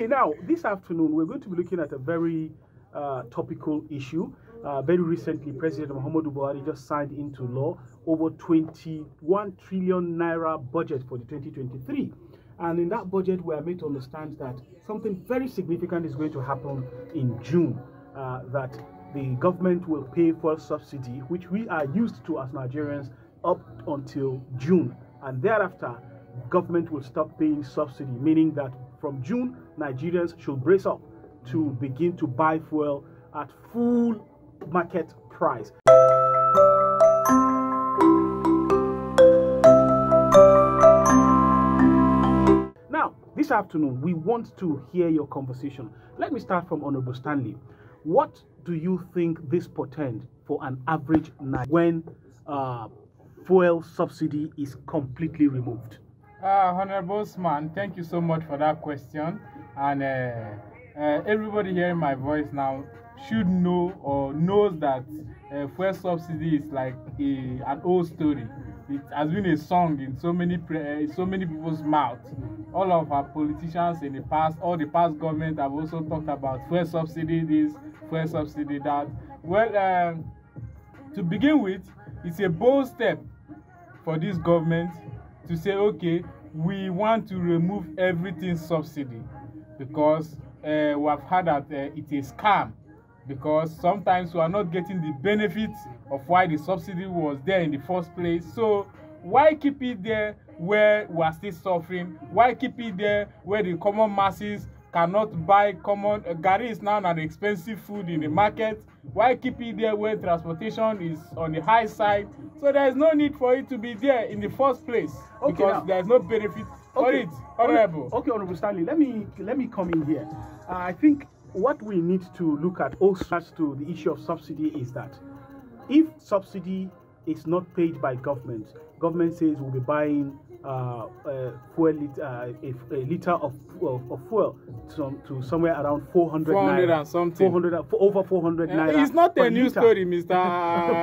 Okay, now, this afternoon, we're going to be looking at a very topical issue. Very recently, President Muhammadu Buhari just signed into law over 21 trillion naira budget for the 2023. And in that budget, we are made to understand that something very significant is going to happen in June, that the government will pay for subsidy, which we are used to as Nigerians up until June. And thereafter, government will stop paying subsidy, meaning that from June, Nigerians should brace up to begin to buy fuel at full market price. Now, this afternoon, we want to hear your conversation. Let me start from Honorable Stanley. What do you think this portends for an average night when fuel subsidy is completely removed? Honorable Osman, thank you so much for that question. And everybody hearing my voice now should know or knows that fuel subsidy is like an old story. It has been a song in so many people's mouths. All of our politicians in the past, all the past government have also talked about fuel subsidy this, fuel subsidy that. Well, to begin with, it's a bold step for this government to say, okay, we want to remove everything subsidy, because we have heard that it is scam, because sometimes we are not getting the benefits of why the subsidy was there in the first place. So why keep it there where we are still suffering? Why keep it there where the common masses cannot buy common garri is now an expensive food in the market? Why keep it there where transportation is on the high side? So there is no need for it to be there in the first place, because there is no benefit for it. Honorable. Okay, Honorable Stanley, let me come in here. I think what we need to look at also as to the issue of subsidy is that if subsidy is not paid by government says we'll be buying a liter of fuel to somewhere around 400 naira, and something. Over 400 naira. It's not a new story, Mr.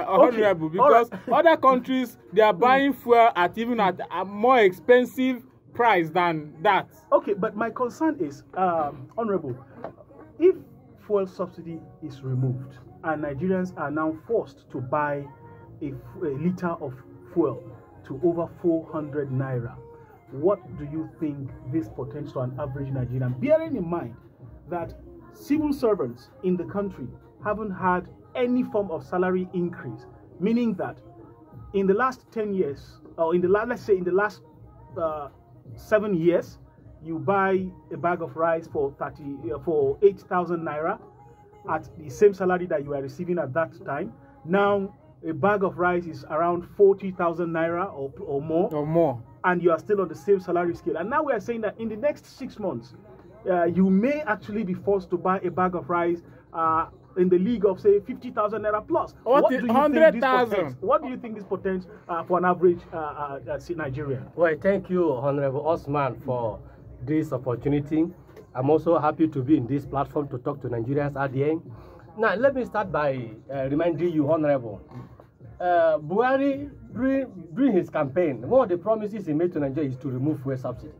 Honorable, because other countries, they are buying fuel at even at a more expensive price than that. Okay, but my concern is, Honorable, if fuel subsidy is removed and Nigerians are now forced to buy a liter of fuel to over 400 naira, what do you think this portends to an average Nigerian? Bearing in mind that civil servants in the country haven't had any form of salary increase, meaning that in the last 10 years, or let's say in the last 7 years, you buy a bag of rice for 8,000 naira at the same salary that you were receiving at that time. Now a bag of rice is around 40,000 naira or more, and you are still on the same salary scale. And now we are saying that in the next 6 months, you may actually be forced to buy a bag of rice in the league of, say, 50,000 naira plus. What do you think this portends for an average Nigerian? Well, thank you, Honorable Osman, for this opportunity. I'm also happy to be in this platform to talk to Nigerians at the end. Now, let me start by reminding you, Honorable, Buhari, during his campaign, one of the promises he made to Nigeria is to remove fuel subsidy.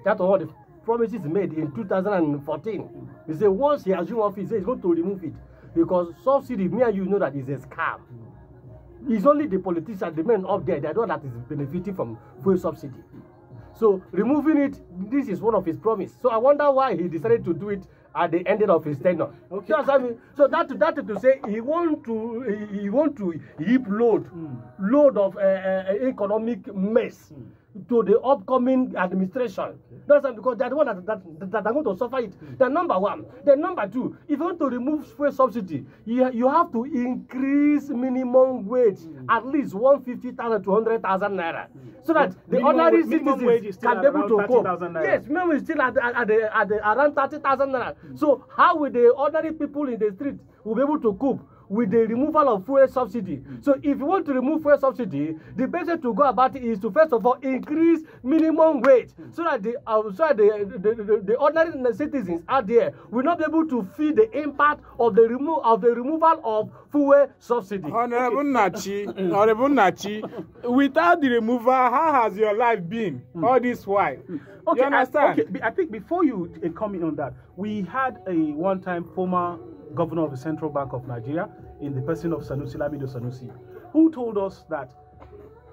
That was one of the promises he made in 2014. He said once he assumed office, he's going to remove it, because subsidy, me and you know that is a scam. It's only the politicians, the men up there, they know that is benefiting from fuel subsidy. So removing it, this is one of his promises. So I wonder why he decided to do it at the ending of his tenure. Okay. So that to say he want to heap load of economic mess to the upcoming administration. That's because they're the one that are going to suffer it. The number one. Then number two, if you want to remove fuel subsidy, you have to increase minimum wage at least 150,000 to 100,000 naira, so that the ordinary citizens can be able to cope. Yes, minimum is still at around 30,000 naira. So how will the ordinary people in the street will be able to cope with the removal of fuel subsidy. So if you want to remove fuel subsidy, the best way to go about it is to first of all increase minimum wage, so that the ordinary citizens out there will not be able to feel the impact of the removal of fuel subsidy. Honorable Nachi, without the removal, how has your life been all this while? Okay, you understand? Okay, I think before you comment on that, we had a one-time former governor of the Central Bank of Nigeria, in the person of Sanusi Lamido Sanusi, who told us that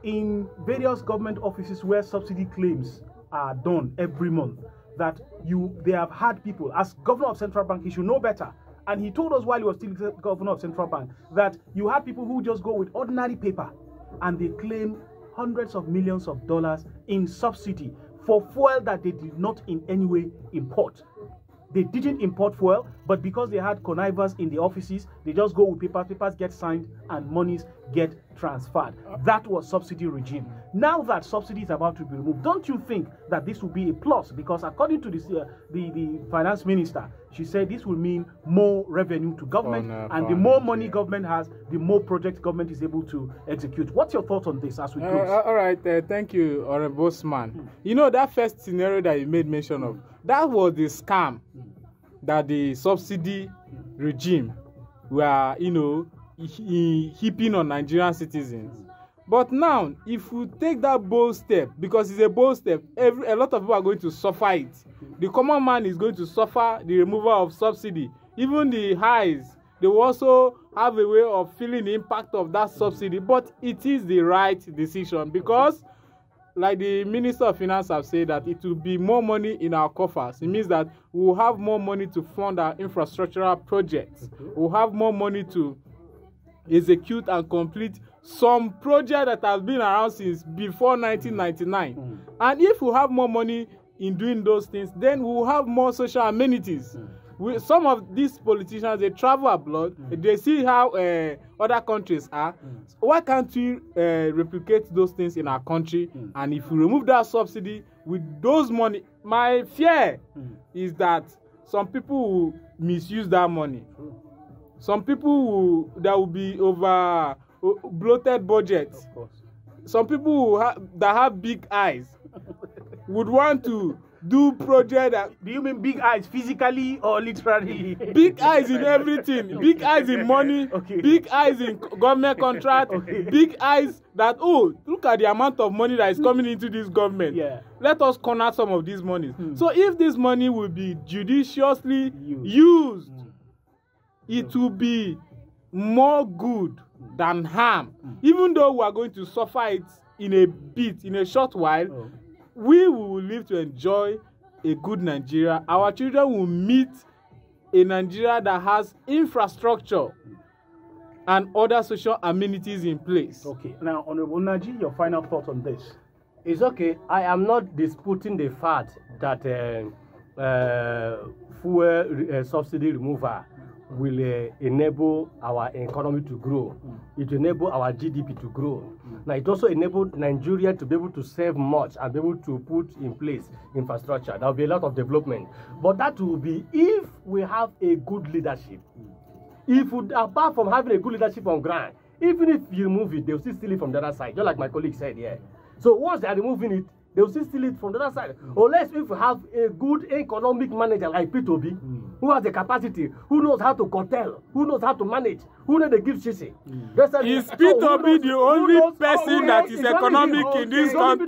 in various government offices where subsidy claims are done every month, that they have had people, as governor of Central Bank, he should know better. And he told us while he was still governor of Central Bank that you had people who just go with ordinary paper and they claim hundreds of millions of dollars in subsidy for fuel that they did not in any way import. They didn't import fuel, but because they had connivers in the offices, they just go with papers get signed, and monies get transferred. That was subsidy regime. Now that subsidy is about to be removed, don't you think that this will be a plus? Because according to the finance minister, she said this will mean more revenue to government, and the more money government has, the more projects government is able to execute. What's your thoughts on this as we close? All right, thank you, Honorable Bossman. You know, that first scenario that you made mention of, that was the scam that the subsidy regime were, heaping on Nigerian citizens. But now, if we take that bold step, because it's a bold step, a lot of people are going to suffer it. The common man is going to suffer the removal of subsidy. Even the highs, they will also have a way of feeling the impact of that subsidy. But it is the right decision, because like the Minister of Finance have said, that it will be more money in our coffers. It means that we will have more money to fund our infrastructural projects. We'll have more money to execute and complete some projects that have been around since before 1999. And if we have more money in doing those things, then we'll have more social amenities. Some of these politicians, they travel abroad, they see how other countries are. Why can't we replicate those things in our country? And if we remove that subsidy with those money, my fear is that some people will misuse that money. Some people there will be over bloated budgets. Some people that have big eyes would want to do project that. Do you mean big eyes physically or literally? Big eyes in everything. Big eyes in money. Okay. Big eyes in government contract. Okay. Big eyes that, look at the amount of money that is coming into this government. Yeah. Let us corner some of these monies. So if this money will be judiciously used, it will be more good than harm. Even though we are going to suffer it in a short while, we will live to enjoy a good Nigeria. Our children will meet a Nigeria that has infrastructure and other social amenities in place. Okay. Now, Honorable Naji, your final thought on this? It's okay. I am not disputing the fact that fuel subsidy removal will enable our economy to grow. It will enable our GDP to grow. Now, it also enabled Nigeria to be able to save much and be able to put in place infrastructure. There will be a lot of development. But that will be if we have a good leadership. Apart from having a good leadership on ground, even if you remove it, they will still steal it from the other side, just like my colleague said here. So once they are removing it, they will still steal it from the other side. Unless if we have a good economic manager like P2B, who has the capacity, who knows how to curtail, who knows how to manage, who knows the give shisi. Is P2B the only person that is economic in this country?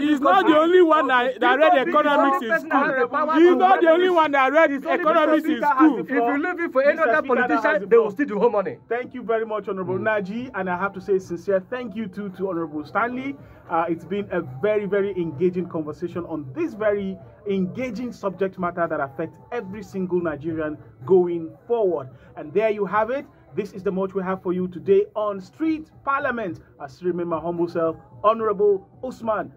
He's not the only one that read economics in school. He's not the only one that read economics in school. If you leave it for any other politician, they will steal the whole money. Thank you very much, Honorable Naji, and I have to say sincere thank you to Honorable Stanley. It's been a very, very engaging conversation on this very engaging subject matter that affects every single Nigerian going forward. And there you have it. This is the much we have for you today on Street Parliament. I still remain my humble self, Honorable Usman.